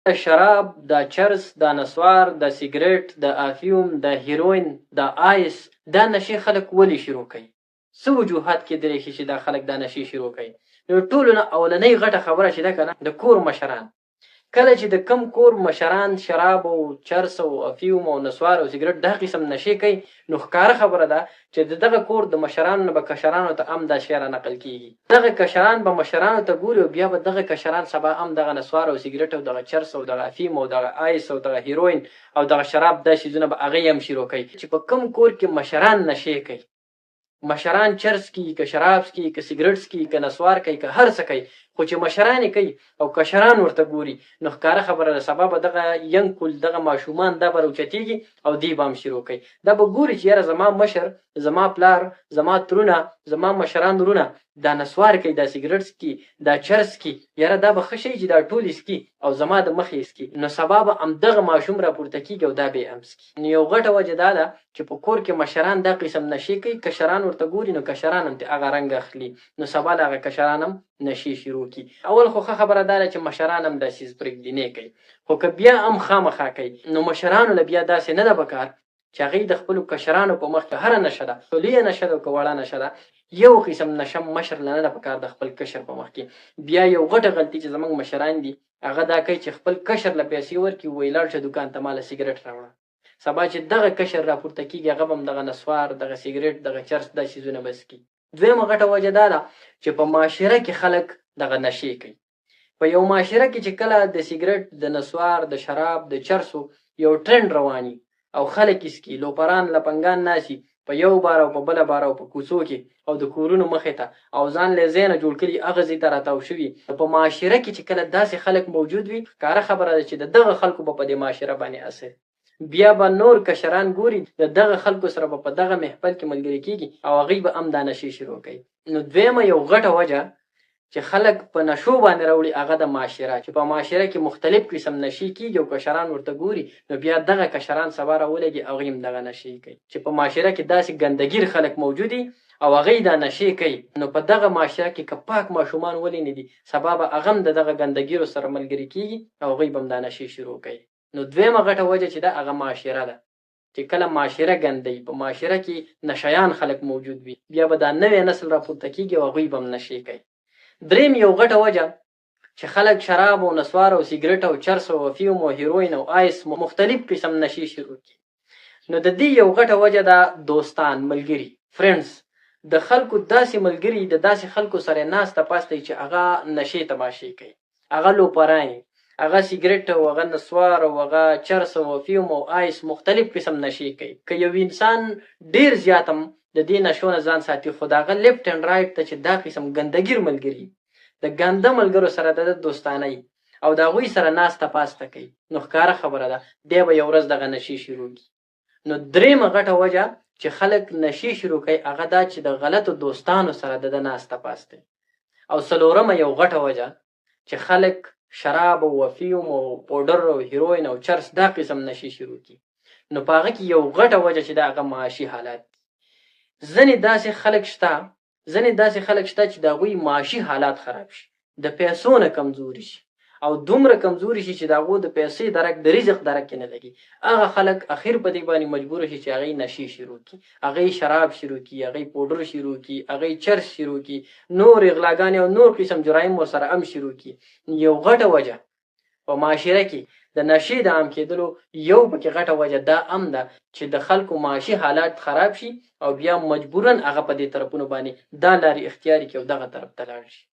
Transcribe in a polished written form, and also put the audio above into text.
د شراب، د چرس، د نسوار، د سیګریټ، د افیوم، د هیروین، د آیس دا نشې خلک ولې شروع کوي؟ څه وجوهات کېدلی شي چې دا خلک دا نشې شروع کوي؟ نو ټولو نه اولنۍ غټه خبره چې ده که نه، د کور مشران. کله چې د کم کور مشران شراب او چرس او افیوم او نسوار او سیګریټ دا قسم نشې کوي، نو ښکاره خبره ده چې د دغه کور د مشرانو نه به کشرانو ته هم دا شی رانقل کېږي. دغه کشران به مشرانو ته ګوري او بیا به دغه کشران سبا هم دغه نسوار او سیګریټ او دغه چرس او دغه افیوم او دغه آیس او دغه هیروین او دغه شراب دا شیزونه به هغه هم شروع کوي. چې په کم کور کې مشران نشې کوي، مشران چرس کی که شراب کی که سیګریټس کی که نسوار کوي که هر څه کوي، خو چې مشران کوي او کشران ورته ګوري، نو ښکاره خبره ده سبا به دغه ینګ کول دغه ماشومان دا به راوچتېږي او دی به هم شروع کوي. دا به ګوري چې یاره زما مشر، زما پلار، زما ترونه، زما مشران ورونه دا نسوار کوي، دا سیګریټس کی، دا چرس کی، یاره دا به ښه شي چې دا ټول سکي او زما د مخې سکي، نو سبا به همدغه ماشوم راپورته کېږي او دا به یې هم سکي. نو یو غټه وجه دا ده چې په کور کې مشران دا قسم نشې کوي، کشران ورته ګوري، نو کشران هم هغه رنګ اخلي، نو سبا د هغه کشران هم نشې شروع کړي. اول خو ښه خبره دا ده چې مشران هم دا څیز پرېږدي نه کوي، خو که بیا هم خامخا کوي، نو مشرانو له بیا داسې نه ده پکار چې هغوی د خپلو کشرانو په مخ کې هره نشه ده، که لویه نشه ده او که وړه نشه ده، یو قسم نشه مشر له نه ده پکار د خپل کشر په مخ کې. بیا یو غټه غلطي چې زموږ مشران دي هغه دا کوي چې خپل کشر له پیسې ورکړي، وایي لاړ شه دوکان ته ماله سیګریټ راوړه. سبا چې دغه کشر راپورته کېږي هغه به هم دغه نسوار، دغه سیګریټ، دغه چرس دا څیزونه بس کړي. دویمه غټه وجه دا ده چې په معاشره کې خلک دغه نشې کوي. په یو معاشره کې چې کله د سیګریټ، د نسوار، د شراب، د چرسو یو ټرند رواني او خلک یې څکي، لوپران لپنګان ناسي په یو بار او په بله بار او په کوڅو کې او د کورونو مخې ته او ځان له ځای نه جوړ کړي هغه ځای ته راتاو شوي. په معاشره کې چې کله داسې خلک موجود وي، ښکاره خبره ده چې د دغه خلکو به په دې معاشره باندې اثر، بیا به نور کشران ګوري د دغه خلکو سره به په دغه محفل کې ملګري کېږي او هغوی به هم دا نشې شروع کوي. نو دویمه یو غټه وجه چې خلک په نشو باندې راوړي هغه د معاشره، چې په معاشره کې مختلف قسم نشې کېږي او کشران ورته ګوري، نو بیا دغه کشران سبا راولګي هغوی هم دغه نشې کوي. چې په معاشره کې داسې ګندګیر خلک موجود دي او هغوی دا نشې کوي، نو په دغه معاشره کې که پاک ماشومان ولې نه دي، سبا به هغه هم د دغه ګندګیرو سره ملګري کېږي او هغوی به هم دا نشې شروع کوي. نو دویمه غټه وجه چې ده هغه معاشره ده، چې کله معاشره ګندوي، په معاشره کې نشیان خلک موجود وي، بیا به دا نوی نسل راپورته کېږي او هغوی به هم نشې کوي. دریم یو غټه وجه چې خلک شراب او نسوار او سیګریټ او چرس او افیوم او هیروین او آیس مختلف قسم نشې شروع کړي، نو د دې یو غټه وجه ده دوستان، ملګري، فرینډز. د خلکو داسې ملګري، د داسې خلکو سره ناسته پاسته چې هغه نشې تماشې کوي، هغه لوپران، هغه سیګریټ او هغه نسوار او هغه چرس او افیوم او آیس مختلف قسم نشې کوي. که یو انسان ډیر زیات هم د دې نشو نه ځان ساتي، خو د هغه لیفټ اینډ رایټ ته چې دا قسم ګندګیر ملګري، د ګنده ملګرو سره د دوستانه او د هغوی سره ناسته پاسته کوي، نو ښکاره خبره ده دی به یو ورځ دغه نشې شروع کړي. نو دریمه غټه وجه چې خلک نشې شروع کوي هغه دا چې د غلطو دوستانو سره د ناسته پاسته. او څلورمه یو غټه وجه چې خلک شراب او افیوم او پوډر او هیروین او چرس دا قسم نشې شروع کړي، نو په هغه کې یو غټه وجه چې د هغه معاشي حالات دي. ځینې داسې خلک شته چې د هغوی معاشي حالات خراب شي، د پیسو نه کمزوري شي او دومره کمزوري شي چې د هغو د پیسې درک د رزق درک کې نه لګي. هغه خلک اخر په دې باندې مجبور شي چې هغوی نشې شروع کړي، هغوی شراب شروع کړي، هغوی پوډر شروع کړي، هغوی چرس شروع کړي، نور اغلاګانې او نور قسم جرایم ورسره هم شروع کړي. یو غټه وجه په معاشره کې د نشې د عام کېدلو یو پکې غټه وجه دا هم ده چې د خلکو معاشي حالات خراب شي او بیا مجبوراً هغه په دې طرفونو باندې دا لارې اختیاري کړي او دغه طرف ته لاړ شي.